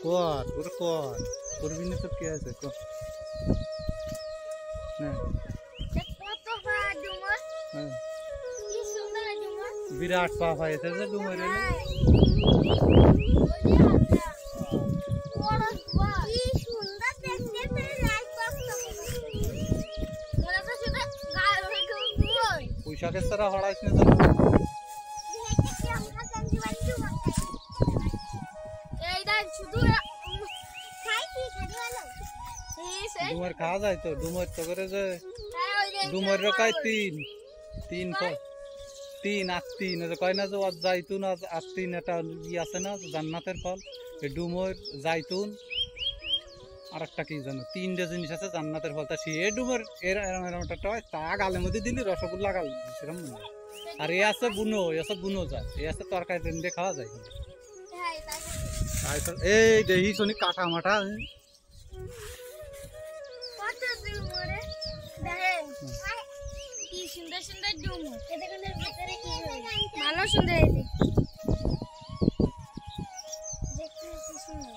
কর ওরে কর করবি না তো কে আছে কর না কত পা ডুমর হ্যাঁ কি সুন্দর ডুমর বিরাট পা হয়েছে যে ডুমর এলো কি সুন্দর দেখতে পেয়ে লাইক করতে মনে তো শুধু গায়ে হয়ে ডুমর পোশাকের সারা হড়াইছ না দেখতে কি আমরা জানি বাড়ি ডুমর এই দাই শুধু খাই কি খালি ভালো ডুমর খাওয়া যায় তো ডুমর তো করে যে ডুমর রকায় তিন আস্তিন কয় না যে জাইতুন আস্তিন এটা ই আছে না জান্নাতের ফল ডুমর জাইতুন আর একটা কি জানো তিনটা জিনিস আছে জান্নাতের ফল তা সে ডুমর এরম তা গালের মধ্যে দিলি রসগোল্লা গাল সেরকম মনে আর এ আছে বুনো যায় এ আছে তরকারি রেন্দে খাওয়া যায় এই দেহি শনি কাটা মাটা কত ডুমরে দেখেন কি সুন্দর সুন্দর ডুমর এদের ভিতরে কি ভালো সুন্দর হয়েছে দেখতে কি সুন্দর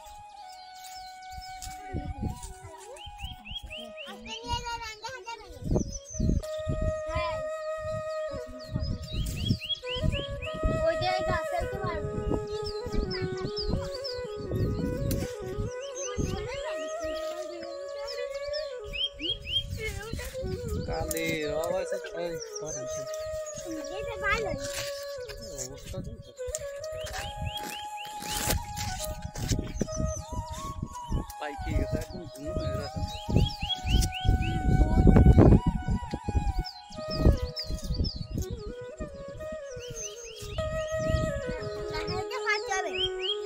আজকে নিয়ে যা রান্না হাজার হ্যাঁ ওই যে গাছের কি ভালো কালে আওয়াজ এই সরি এটা ভালো অবস্থা দেখো পাইকে গেছে একদম ঘুম হয়ে গেছে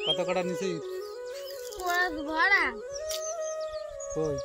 কত কটা নিছি ভরা কই